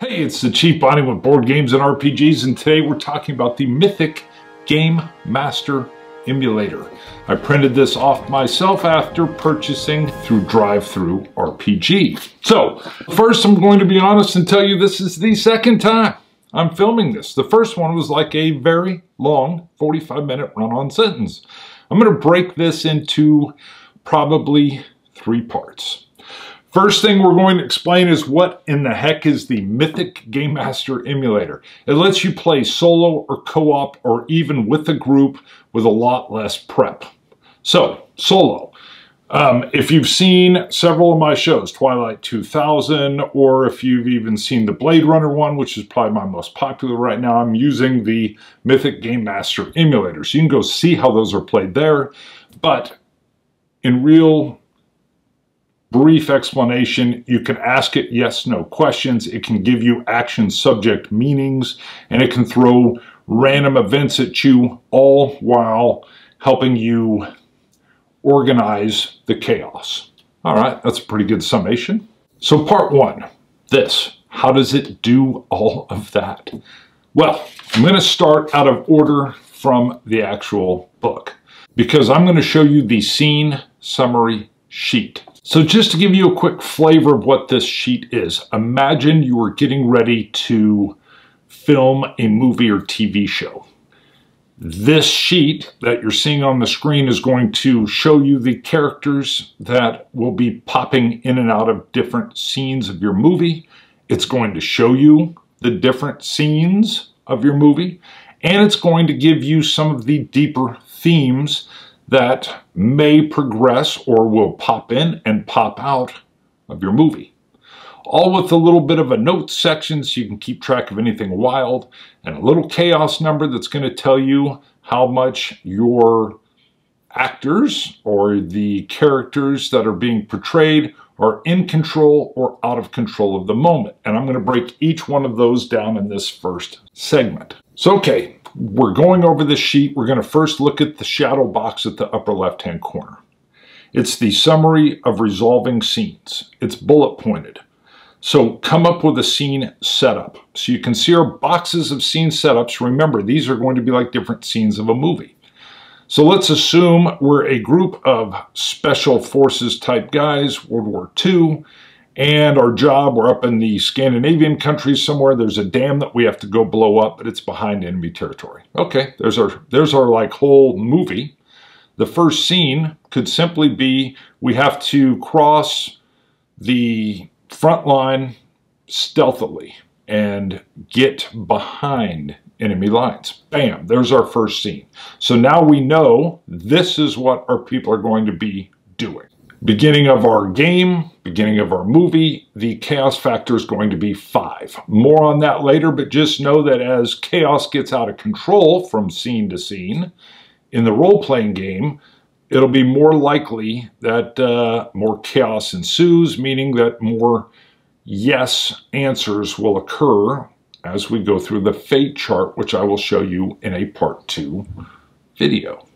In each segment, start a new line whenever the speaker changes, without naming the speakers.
Hey, it's the Chief Bonnie with Board Games and RPGs, and today we're talking about the Mythic Game Master Emulator. I printed this off myself after purchasing through Drive-Thru RPG. So, first I'm going to be honest and tell you this is the second time I'm filming this. The first one was like a very long 45-minute run-on sentence. I'm going to break this into probably 3 parts. First thing we're going to explain is what in the heck is the Mythic Game Master Emulator. It lets you play solo or co-op or even with a group with a lot less prep. So, solo. If you've seen several of my shows, Twilight 2000, or if you've even seen the Blade Runner one, which is probably my most popular right now, I'm using the Mythic Game Master Emulator. So you can go see how those are played there. But in real brief explanation, you can ask it yes/no questions. It can give you action subject meanings, and it can throw random events at you, all while helping you organize the chaos. All right, that's a pretty good summation. So part 1, this. How does it do all of that? Well, I'm going to start out of order from the actual book, because I'm going to show you the scene summary sheet. So just to give you a quick flavor of what this sheet is, imagine you are getting ready to film a movie or TV show. This sheet that you're seeing on the screen is going to show you the characters that will be popping in and out of different scenes of your movie. It's going to show you the different scenes of your movie, and it's going to give you some of the deeper themes that may progress or will pop in and pop out of your movie. All with a little bit of a notes section so you can keep track of anything wild, and a little chaos number that's going to tell you how much your actors or the characters that are being portrayed are in control or out of control of the moment. And I'm going to break each one of those down in this first segment. So, okay, we're going over this sheet. We're going to first look at the shadow box at the upper left-hand corner. It's the summary of resolving scenes. It's bullet pointed. So come up with a scene setup. So you can see our boxes of scene setups. Remember, these are going to be like different scenes of a movie. So let's assume we're a group of special forces type guys, World War II, and our job, we're up in the Scandinavian countries somewhere. There's a dam that we have to go blow up, but it's behind enemy territory. Okay, there's our like whole movie. The first scene could simply be we have to cross the front line stealthily and get behind enemy lines. Bam, there's our first scene. So now we know this is what our people are going to be doing. Beginning of our game, beginning of our movie, the chaos factor is going to be 5. More on that later, but just know that as chaos gets out of control from scene to scene, in the role-playing game, it'll be more likely that more chaos ensues, meaning that more yes answers will occur as we go through the fate chart, which I will show you in a part 2 video.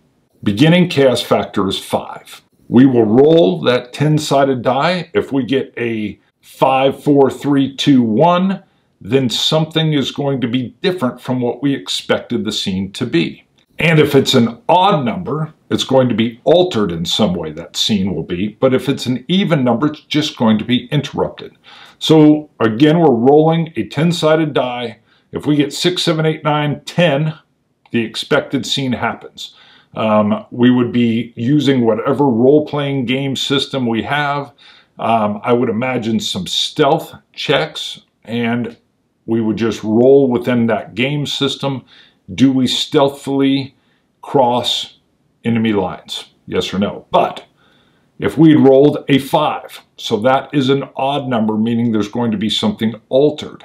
Beginning chaos factor is 5. We will roll that 10-sided die. If we get a 5, 4, 3, 2, 1, then something is going to be different from what we expected the scene to be. And if it's an odd number, it's going to be altered in some way, that scene will be. But if it's an even number, it's just going to be interrupted. So again, we're rolling a 10-sided die. If we get 6, 7, 8, 9, 10, the expected scene happens. We would be using whatever role-playing game system we have. I would imagine some stealth checks, and we would just roll within that game system. Do we stealthily cross enemy lines? Yes or no? But if we rolled a 5, so that is an odd number, meaning there's going to be something altered.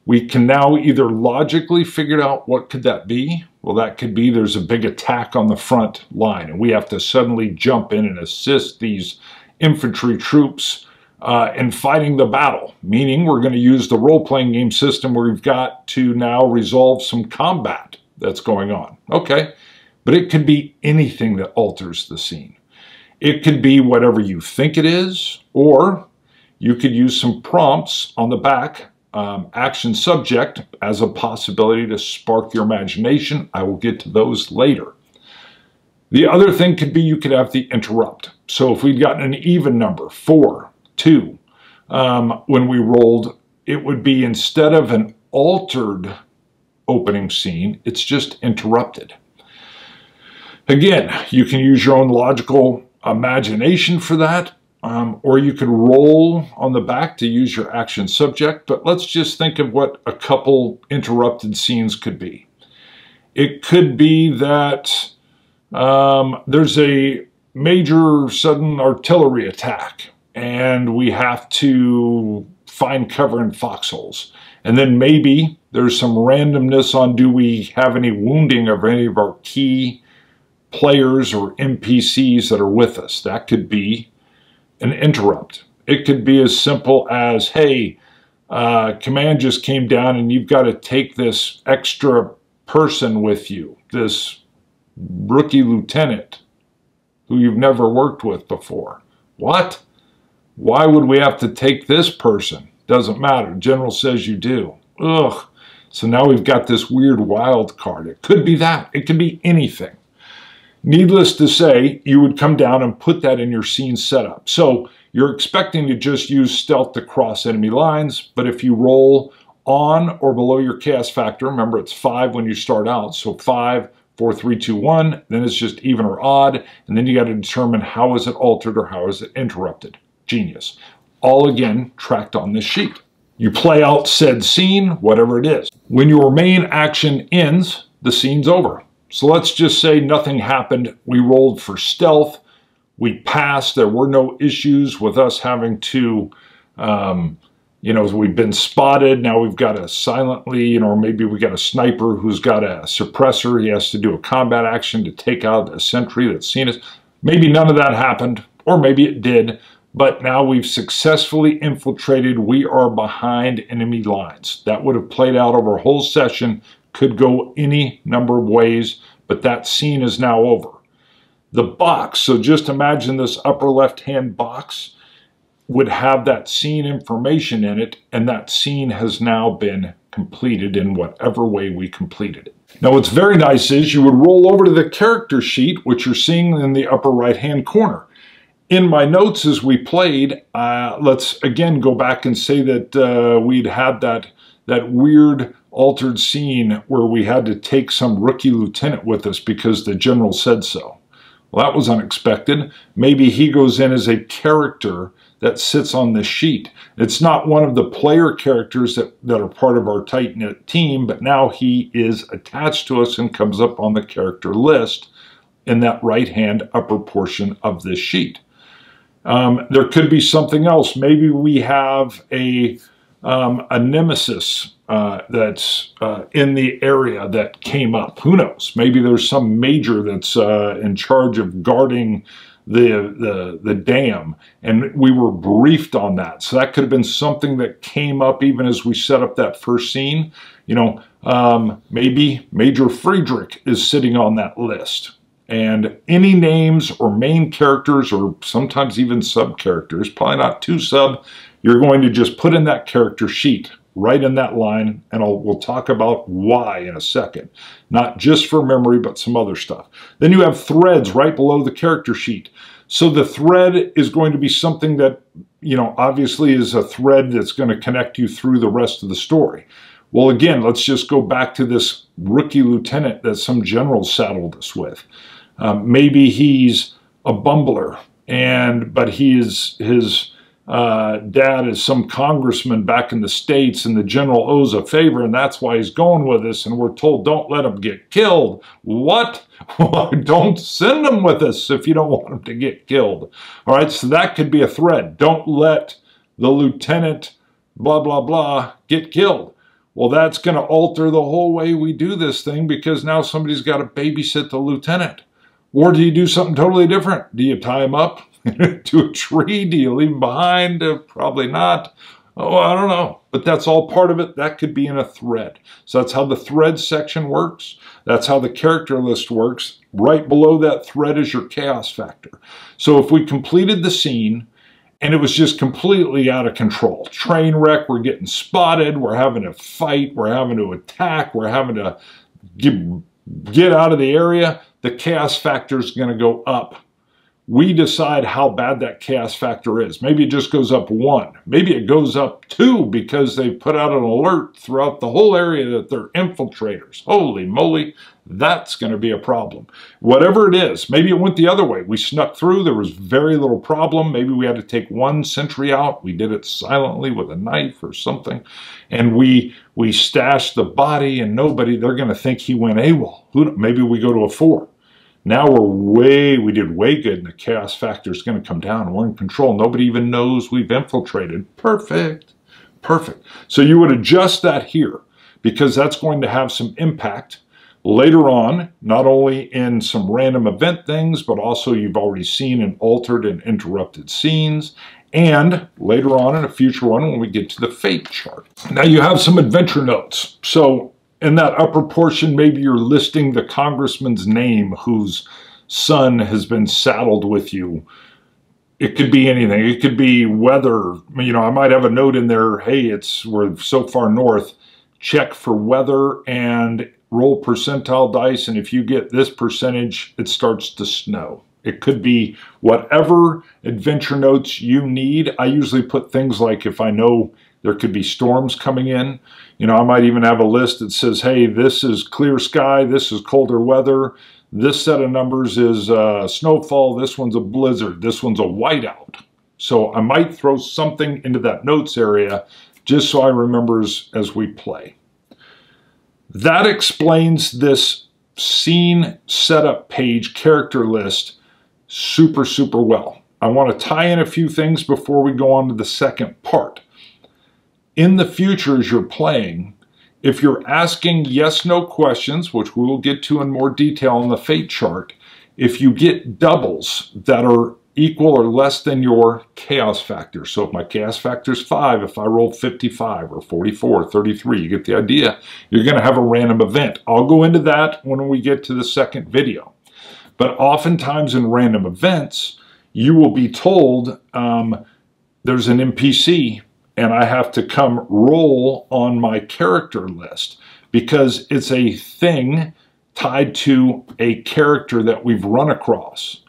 We can now either logically figure out what could that be. Well, that could be there's a big attack on the front line, and we have to suddenly jump in and assist these infantry troops in fighting the battle, meaning we're going to use the role-playing game system where we've got to now resolve some combat that's going on. Okay, but it could be anything that alters the scene. It could be whatever you think it is, or you could use some prompts on the back action subject as a possibility to spark your imagination. I will get to those later. The other thing could be you could have the interrupt. So if we'd gotten an even number, 4, 2, when we rolled, it would be instead of an altered opening scene, it's just interrupted. Again, you can use your own logical imagination for that, or you could roll on the back to use your action subject, but let's just think of what a couple interrupted scenes could be. It could be that there's a major sudden artillery attack and we have to find cover in foxholes. And then maybe there's some randomness on do we have any wounding of any of our key players or NPCs that are with us. That could be an interrupt. It could be as simple as, hey, command just came down and you've got to take this extra person with you, this rookie lieutenant who you've never worked with before. What? Why would we have to take this person? Doesn't matter. General says you do. Ugh. So now we've got this weird wild card. It could be that. It could be anything. Needless to say, you would come down and put that in your scene setup. So you're expecting to just use stealth to cross enemy lines, but if you roll on or below your chaos factor, remember it's 5 when you start out, so 5, 4, 3, 2, 1, then it's just even or odd, and then you got to determine how is it altered or how is it interrupted. Genius. All again tracked on this sheet. You play out said scene, whatever it is. When your main action ends, the scene's over. So let's just say nothing happened. We rolled for stealth. We passed. There were no issues with us having to, we've been spotted. Now we've got to silently, or maybe we got a sniper who's got a suppressor. He has to do a combat action to take out a sentry that's seen us. Maybe none of that happened, or maybe it did. But now we've successfully infiltrated. We are behind enemy lines. That would have played out over a whole session. Could go any number of ways, but that scene is now over. The box, so just imagine this upper left-hand box would have that scene information in it, and that scene has now been completed in whatever way we completed it. Now what's very nice is you would roll over to the character sheet, which you're seeing in the upper right-hand corner. In my notes as we played, let's again go back and say that we'd had that weird altered scene where we had to take some rookie lieutenant with us because the general said so. Well, that was unexpected. Maybe he goes in as a character that sits on the sheet. It's not one of the player characters that are part of our tight-knit team, but now he is attached to us and comes up on the character list in that right-hand upper portion of this sheet. There could be something else. Maybe we have a nemesis that's in the area that came up. Who knows? Maybe there's some major that's in charge of guarding the dam, and we were briefed on that. So that could have been something that came up even as we set up that first scene. Maybe Major Friedrich is sitting on that list. And any names or main characters or sometimes even sub-characters, probably not too sub, you're going to just put in that character sheet, right in that line, and we'll talk about why in a second. Not just for memory, but some other stuff. Then you have threads right below the character sheet. So the thread is going to be something that, obviously is a thread that's going to connect you through the rest of the story. Well, again, let's just go back to this rookie lieutenant that some general saddled us with. Maybe he's a bumbler, but his dad is some congressman back in the States, and the general owes a favor, and that's why he's going with us, and we're told don't let him get killed. What? Don't send him with us if you don't want him to get killed. All right, so that could be a thread. Don't let the lieutenant blah, blah, blah get killed. Well, that's going to alter the whole way we do this thing because now somebody's got to babysit the lieutenant. Or do you do something totally different? Do you tie him up to a tree? Do you leave him behind? Probably not. Oh, I don't know. But that's all part of it. That could be in a thread. So that's how the thread section works. That's how the character list works. Right below that thread is your chaos factor. So if we completed the scene And it was just completely out of control. Train wreck, we're getting spotted, we're having to fight, we're having to attack, we're having to get out of the area. The chaos factor is going to go up. We decide how bad that chaos factor is. Maybe it just goes up 1. Maybe it goes up 2 because they put out an alert throughout the whole area that they're infiltrators. Holy moly, that's going to be a problem. Whatever it is, maybe it went the other way. We snuck through, there was very little problem. Maybe we had to take 1 sentry out. We did it silently with a knife or something. And we stashed the body and nobody, they're going to think he went AWOL. Maybe we go to a 4. Now we did way good and the chaos factor is going to come down. We're in control. Nobody even knows we've infiltrated. Perfect. Perfect. So you would adjust that here because that's going to have some impact later on, not only in some random event things, but also you've already seen in altered and interrupted scenes. And later on in a future one when we get to the fate chart. Now you have some adventure notes. So in that upper portion, maybe you're listing the congressman's name whose son has been saddled with you. It could be anything. It could be weather. You know, I might have a note in there, hey, we're so far north. Check for weather and roll percentile dice. And if you get this percentage, it starts to snow. It could be whatever adventure notes you need. I usually put things like if I know there could be storms coming in. You know, I might even have a list that says, hey, this is clear sky, this is colder weather, this set of numbers is snowfall, this one's a blizzard, this one's a whiteout. So I might throw something into that notes area just so I remember as we play. That explains this scene setup page character list super, super well. I want to tie in a few things before we go on to the second part. In the future, as you're playing, if you're asking yes-no questions, which we will get to in more detail in the fate chart, if you get doubles that are equal or less than your chaos factor, so if my chaos factor is 5, if I roll 55 or 44, 33, you get the idea, you're going to have a random event. I'll go into that when we get to the second video. But oftentimes in random events, you will be told there's an NPC and I have to come roll on my character list because it's a thing tied to a character that we've run across.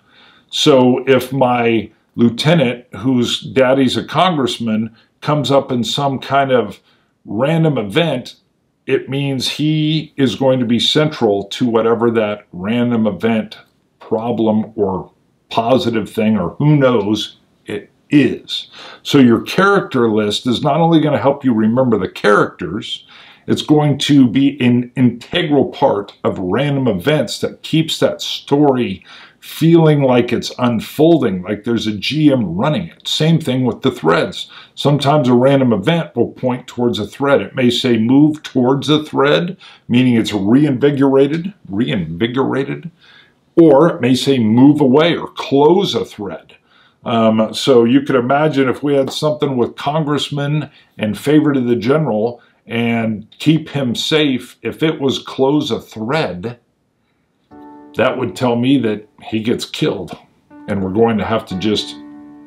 So if my lieutenant, whose daddy's a congressman, comes up in some kind of random event, it means he is going to be central to whatever that random event problem or positive thing or who knows it is. So your character list is not only going to help you remember the characters, it's going to be an integral part of random events that keeps that story feeling like it's unfolding, like there's a GM running it. Same thing with the threads. Sometimes a random event will point towards a thread. It may say move towards a thread, meaning it's reinvigorated, or it may say move away or close a thread. So you could imagine if we had something with congressman and favorite of the general and keep him safe, if it was close a thread, that would tell me that he gets killed and we're going to have to just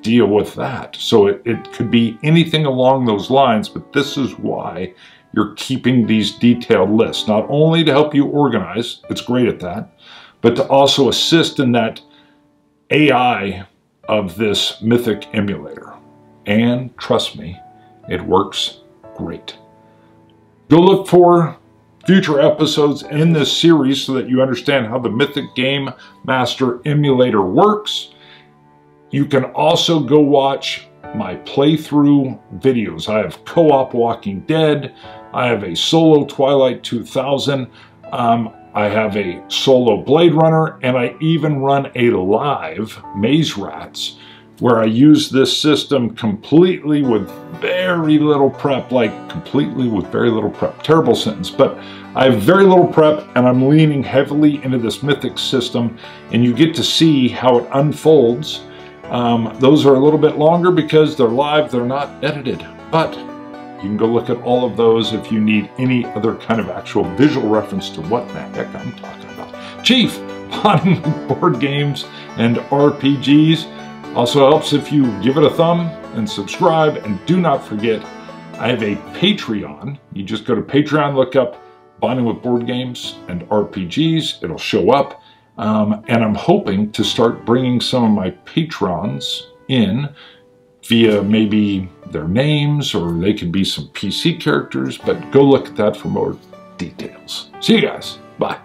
deal with that. So it could be anything along those lines, but this is why you're keeping these detailed lists, not only to help you organize, it's great at that, but to also assist in that AI of this Mythic emulator. And trust me, it works great. Go look for future episodes in this series so that you understand how the Mythic Game Master emulator works. You can also go watch my playthrough videos. I have co-op Walking Dead. I have a solo Twilight 2000. I have a solo Blade Runner, and I even run a live Maze Rats where I use this system completely with very little prep, like completely with very little prep. Terrible sentence, but I have very little prep and I'm leaning heavily into this Mythic system, and you get to see how it unfolds. Those are a little bit longer because they're live, they're not edited, but you can go look at all of those if you need any other kind of actual visual reference to what the heck I'm talking about. Chief on board games and RPGs. Also helps if you give it a thumb and subscribe, and do not forget, I have a Patreon. You just go to Patreon, look up Bonding with Board Games and RPGs, it'll show up. And I'm hoping to start bringing some of my patrons in via maybe their names, or they could be some PC characters, but go look at that for more details. See you guys. Bye.